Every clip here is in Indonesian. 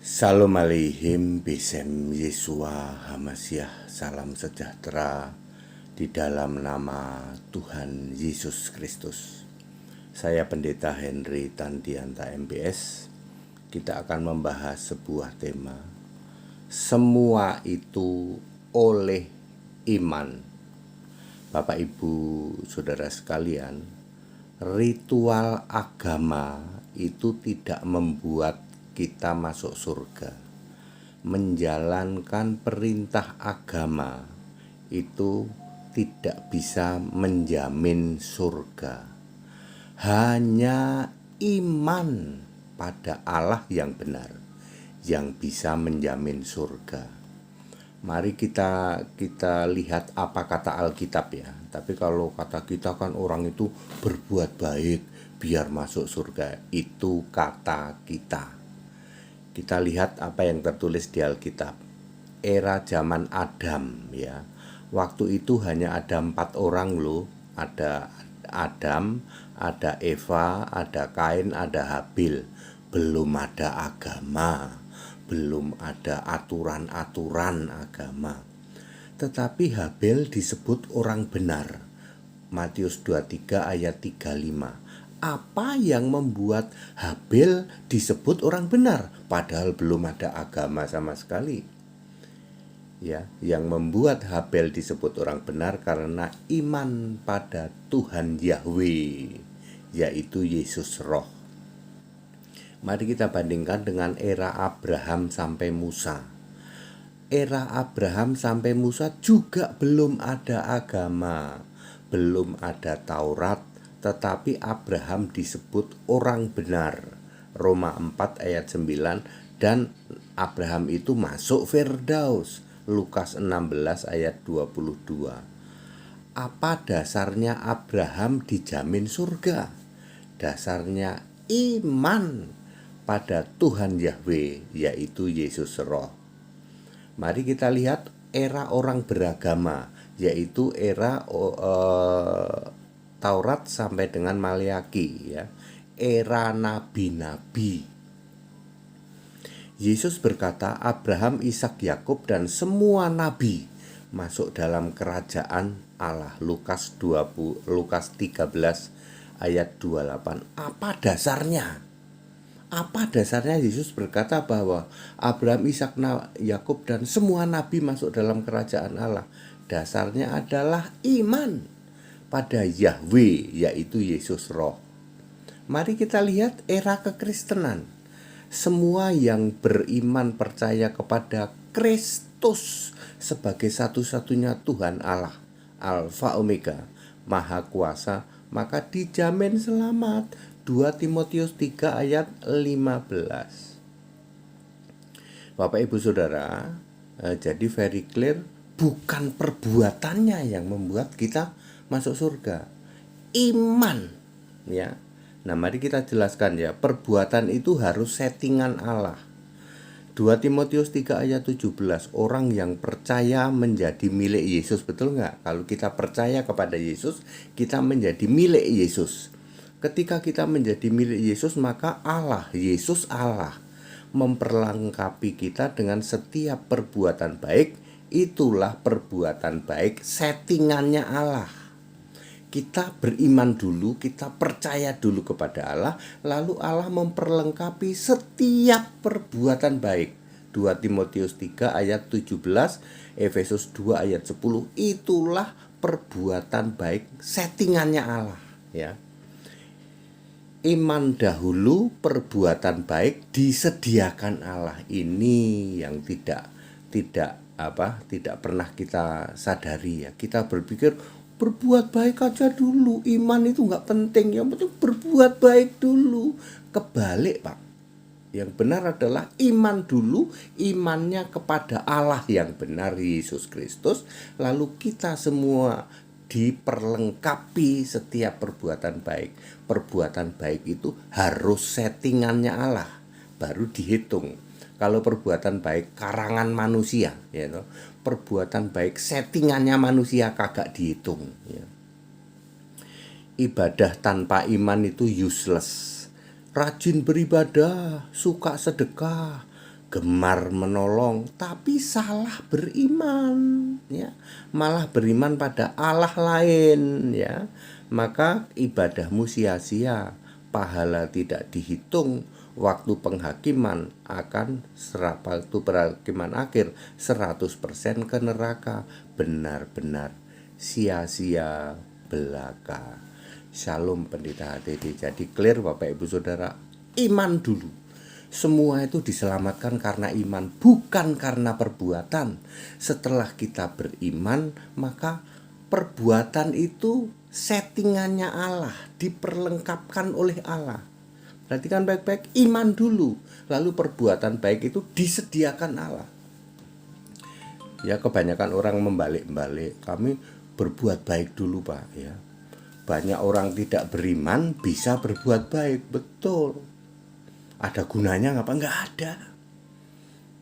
Salam aleihim Besem Yesua Hamasyah. Salam sejahtera di dalam nama Tuhan Yesus Kristus. Saya Pendeta Henry Tandianta MBS. Kita akan membahas sebuah tema, semua itu oleh iman. Bapak Ibu Saudara sekalian, ritual agama itu tidak membuat kita masuk surga. Menjalankan perintah agama itu tidak bisa menjamin surga. Hanya iman pada Allah yang benar yang bisa menjamin surga. Mari kita lihat apa kata Alkitab ya. Tapi kalau kata kita kan orang itu berbuat baik biar masuk surga. Itu kata kita. Kita lihat apa yang tertulis di Alkitab. Era zaman Adam ya. Waktu itu hanya ada 4 orang loh. Ada Adam, ada Eva, ada Kain, ada Habil. Belum ada agama, belum ada aturan-aturan agama. Tetapi Habil disebut orang benar. Matius 23 ayat 35. Apa yang membuat Habil disebut orang benar padahal belum ada agama sama sekali? Ya, yang membuat Habil disebut orang benar karena iman pada Tuhan Yahweh, yaitu Yesus Roh. Mari kita bandingkan dengan era Abraham sampai Musa. Era Abraham sampai Musa juga belum ada agama, belum ada Taurat, tetapi Abraham disebut orang benar. Roma 4 ayat 9. Dan Abraham itu masuk Firdaus. Lukas 16 ayat 22. Apa dasarnya Abraham dijamin surga? Dasarnya iman pada Tuhan Yahweh, yaitu Yesus Roh. Mari kita lihat era orang beragama, yaitu era Taurat sampai dengan Maleaki ya. Era nabi-nabi. Yesus berkata, Abraham, Ishak, Yakub dan semua nabi masuk dalam kerajaan Allah. Lukas 13 ayat 28. Apa dasarnya? Apa dasarnya Yesus berkata bahwa Abraham, Ishak, Yakub dan semua nabi masuk dalam kerajaan Allah? Dasarnya adalah iman pada Yahweh, yaitu Yesus Roh. Mari kita lihat era kekristenan. Semua yang beriman percaya kepada Kristus sebagai satu-satunya Tuhan Allah, Alfa Omega, Maha Kuasa, maka dijamin selamat. 2 Timotius 3 ayat 15. Bapak Ibu Saudara, jadi very clear, bukan perbuatannya yang membuat kita masuk surga, iman ya. Nah, mari kita jelaskan ya, perbuatan itu harus settingan Allah. 2 Timotius 3 ayat 17, orang yang percaya menjadi milik Yesus, betul nggak? Kalau kita percaya kepada Yesus, kita menjadi milik Yesus. Ketika kita menjadi milik Yesus, maka Allah, Yesus Allah, memperlengkapi kita dengan setiap perbuatan baik. Itulah perbuatan baik, settingannya Allah. Kita beriman dulu, kita percaya dulu kepada Allah, lalu Allah memperlengkapi setiap perbuatan baik. 2 Timotius 3 ayat 17, Efesus 2 ayat 10, itulah perbuatan baik, settingannya Allah ya. Iman dahulu, perbuatan baik disediakan Allah. Ini yang tidak pernah kita sadari ya. Kita berpikir berbuat baik aja dulu, iman itu nggak penting, yang penting berbuat baik dulu. Kebalik Pak, yang benar adalah iman dulu, imannya kepada Allah yang benar, Yesus Kristus. Lalu kita semua diperlengkapi setiap perbuatan baik. Perbuatan baik itu harus settingannya Allah, baru dihitung. Kalau perbuatan baik karangan manusia ya, perbuatan baik settingannya manusia kagak dihitung ya. Ibadah tanpa iman itu useless. Rajin beribadah, suka sedekah, gemar menolong tapi salah beriman, ya, malah beriman pada Allah lain, ya, maka ibadahmu sia-sia, pahala tidak dihitung, waktu penghakiman akan waktu penghakiman akhir 100% ke neraka, benar-benar sia-sia belaka. Shalom Pendeta HTD. Jadi clear Bapak Ibu Saudara, iman dulu. Semua itu diselamatkan karena iman, bukan karena perbuatan. Setelah kita beriman, maka perbuatan itu settingannya Allah, diperlengkapkan oleh Allah. Perhatikan baik-baik, iman dulu, lalu perbuatan baik itu disediakan Allah. Ya, kebanyakan orang membalik-balik, kami berbuat baik dulu Pak, ya. Banyak orang tidak beriman bisa berbuat baik, betul. Ada gunanya nggak? Nggak ada.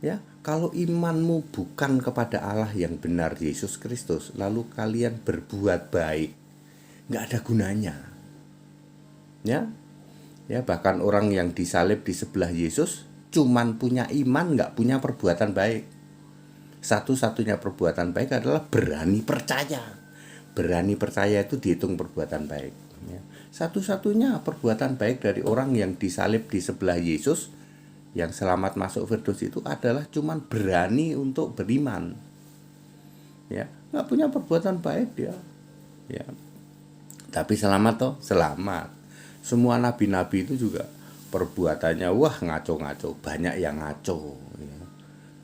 Ya, kalau imanmu bukan kepada Allah yang benar, Yesus Kristus, lalu kalian berbuat baik, nggak ada gunanya. Ya, bahkan orang yang disalib di sebelah Yesus cuman punya iman, nggak punya perbuatan baik. Satu-satunya perbuatan baik adalah berani percaya. Berani percaya itu dihitung perbuatan baik, ya. Satu-satunya perbuatan baik dari orang yang disalib di sebelah Yesus, yang selamat masuk Firdaus itu adalah cuman berani untuk beriman, ya, nggak punya perbuatan baik dia, ya. Tapi selamat toh, selamat. Semua nabi-nabi itu juga perbuatannya wah ngaco-ngaco, banyak yang ngaco, ya.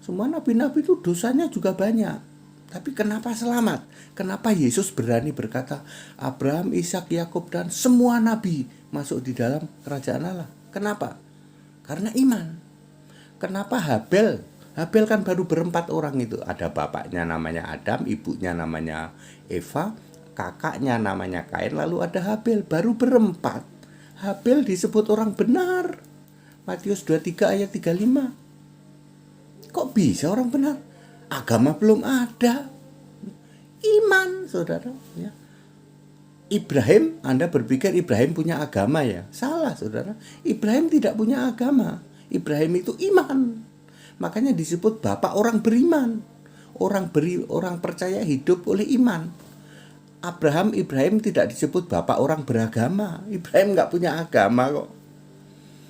Semua nabi-nabi itu dosanya juga banyak. Tapi kenapa selamat? Kenapa Yesus berani berkata Abraham, Ishak, Yakub dan semua nabi masuk di dalam kerajaan Allah? Kenapa? Karena iman. Kenapa Habel? Habel kan baru berempat orang itu. Ada bapaknya namanya Adam, ibunya namanya Eva, kakaknya namanya Kain, lalu ada Habel, baru berempat. Habel disebut orang benar. Matius 23 ayat 35. Kok bisa orang benar? Agama belum ada, iman saudara, ya. Ibrahim, Anda berpikir Ibrahim punya agama, ya? Salah saudara, Ibrahim tidak punya agama. Ibrahim itu iman, makanya disebut bapak orang beriman. Orang percaya hidup oleh iman. Ibrahim tidak disebut bapak orang beragama. Ibrahim nggak punya agama kok.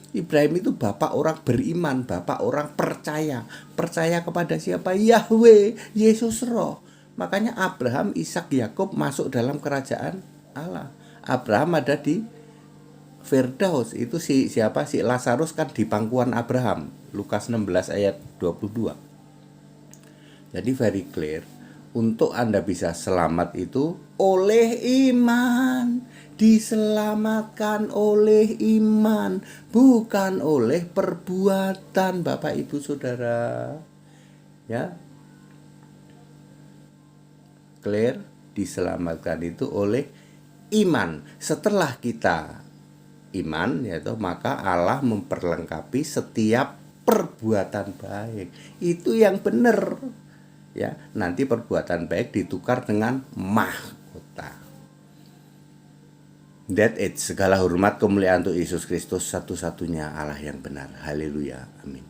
Ibrahim itu bapak orang beriman, bapak orang percaya. Percaya kepada siapa? Yahweh, Yesus Roh. Makanya Abraham, Ishak, Yakub masuk dalam kerajaan Allah. Abraham ada di Firdaus. Itu siapa? Si Lazarus kan di pangkuan Abraham. Lukas 16 ayat 22. Jadi very clear, untuk Anda bisa selamat itu oleh iman. Diselamatkan oleh iman, bukan oleh perbuatan, Bapak Ibu Saudara. Ya. Clear? Diselamatkan itu oleh iman. Setelah kita iman, yaitu maka Allah memperlengkapi setiap perbuatan baik. Itu yang benar. Ya, nanti perbuatan baik ditukar dengan mahkota. That it, segala hormat kemuliaan untuk Yesus Kristus, satu-satunya Allah yang benar. Haleluya, amin.